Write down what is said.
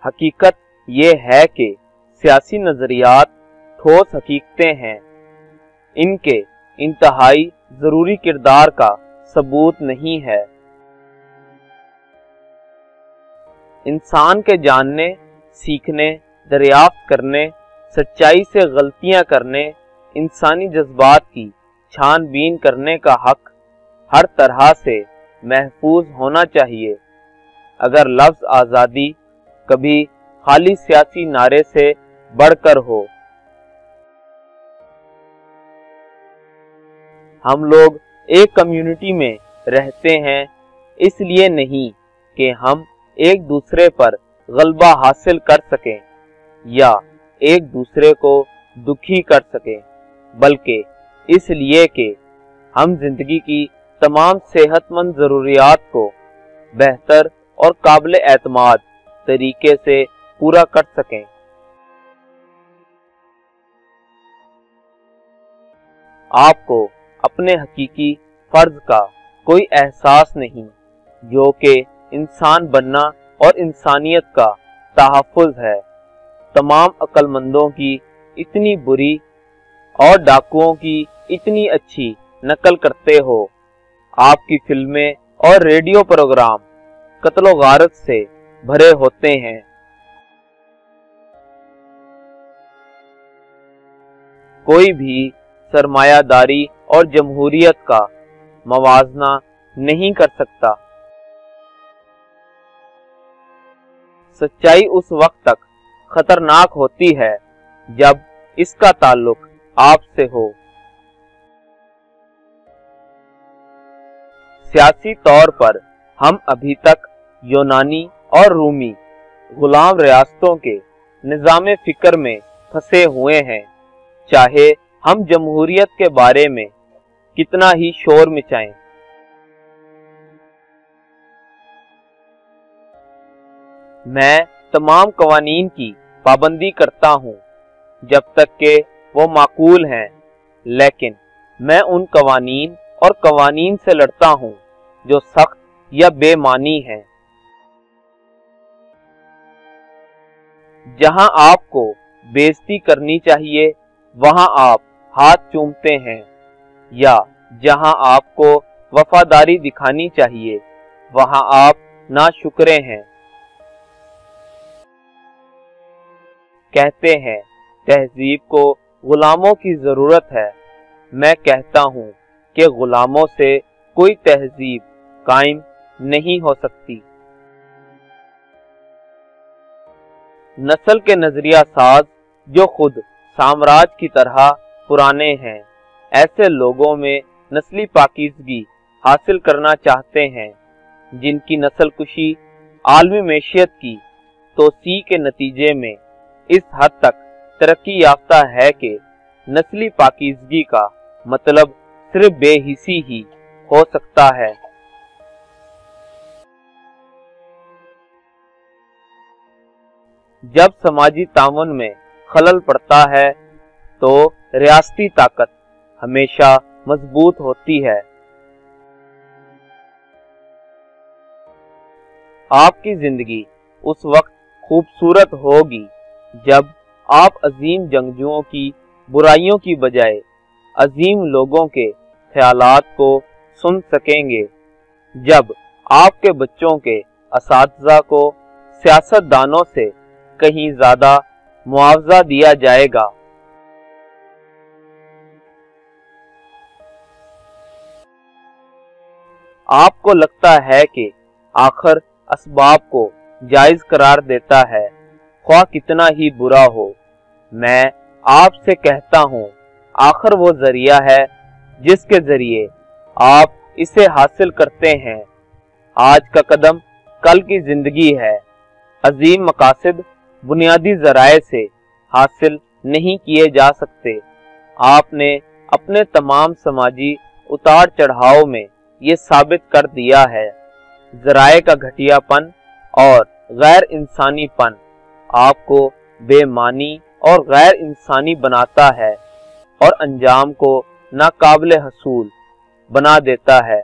حقیقت یہ ہے کہ سیاسی نظریات ٹھوس حقیقتیں ہیں، ان کے انتہائی ضروری کردار کا ثبوت نہیں ہے۔ انسان کے جاننے، سیکھنے، دریافت کرنے، سچائی سے غلطیاں کرنے، انسانی جذبات کی چھان بین کرنے کا حق ہر طرح سے محفوظ ہونا چاہیے۔ اگر لفظ آزادی کبھی خالی سیاسی نعرے سے بڑھ کر ہو، ہم لوگ ایک کمیونٹی میں رہتے ہیں اس لیے نہیں کہ ہم ایک دوسرے پر غلبہ حاصل کر سکیں یا ایک دوسرے کو دکھی کر سکیں، بلکہ اس لیے کہ ہم زندگی کی تمام صحت مند ضروریات کو بہتر اور قابل اعتماد طریقے سے پورا کر سکیں۔ آپ کو اپنے حقیقی فرض کا کوئی احساس نہیں، جو کہ انسان بننا اور انسانیت کا تحفظ ہے۔ تمام عقل مندوں کی اتنی بری اور ڈاکوؤں کی اتنی اچھی نقل کرتے ہو۔ آپ کی فلمیں اور ریڈیو پروگرام قتل و غارت سے بھرے ہوتے ہیں۔ کوئی بھی سرمایہ داری اور جمہوریت کا موازنہ نہیں کر سکتا۔ سچائی اس وقت تک خطرناک ہوتی ہے جب اس کا تعلق آپ سے ہو۔ سیاسی طور پر ہم ابھی تک یونانی اور رومی غلام ریاستوں کے نظام فکر میں پھنسے ہوئے ہیں، چاہے ہم جمہوریت کے بارے میں کتنا ہی شور مچائیں۔ میں تمام قوانین کی پابندی کرتا ہوں جب تک کہ وہ معقول ہیں، لیکن میں ان قوانین اور قوانین سے لڑتا ہوں جو سخت یا بے معنی ہیں۔ جہاں آپ کو بے عزتی کرنی چاہیے وہاں آپ ہاتھ چومتے ہیں، یا جہاں آپ کو وفاداری دکھانی چاہیے وہاں آپ ناشکرے ہیں۔ کہتے ہیں تہذیب کو غلاموں کی ضرورت ہے، میں کہتا ہوں کہ غلاموں سے کوئی تہذیب قائم نہیں ہو سکتی۔ نسل کے نظریہ ساز جو خود سامراج کی طرح پرانے ہیں، ایسے لوگوں میں نسلی پاکیزگی حاصل کرنا چاہتے ہیں جن کی نسل کشی عالمی معیشت کی توسیع کے نتیجے میں اس حد تک ترقی یافتہ ہے کہ نسلی پاکیزگی کا مطلب صرف بے حسی ہی ہو سکتا ہے۔ جب سماجی تعاون میں خلل پڑتا ہے تو ریاستی طاقت ہمیشہ مضبوط ہوتی ہے۔ آپ کی زندگی اس وقت خوبصورت ہوگی جب آپ عظیم جنگجوؤں کی برائیوں کی بجائے عظیم لوگوں کے خیالات کو سن سکیں گے، جب آپ کے بچوں کے اساتذہ کو سیاست دانوں سے کہیں زیادہ معاوضہ دیا جائے گا۔ آپ کو لگتا ہے کہ آخر اسباب کو جائز قرار دیتا ہے، خواہ کتنا ہی برا ہو۔ میں آپ سے کہتا ہوں، آخر وہ ذریعہ ہے جس کے ذریعے آپ اسے حاصل کرتے ہیں۔ آج کا قدم کل کی زندگی ہے۔ عظیم مقاصد بنیادی ذرائع سے حاصل نہیں کیے جا سکتے۔ آپ نے اپنے تمام سماجی اتار چڑھاؤ میں یہ ثابت کر دیا ہے۔ ذرائع کا گھٹیا پن اور غیر انسانی پن آپ کو بے معنی اور غیر انسانی بناتا ہے اور انجام کو ناقابل حصول بنا دیتا ہے۔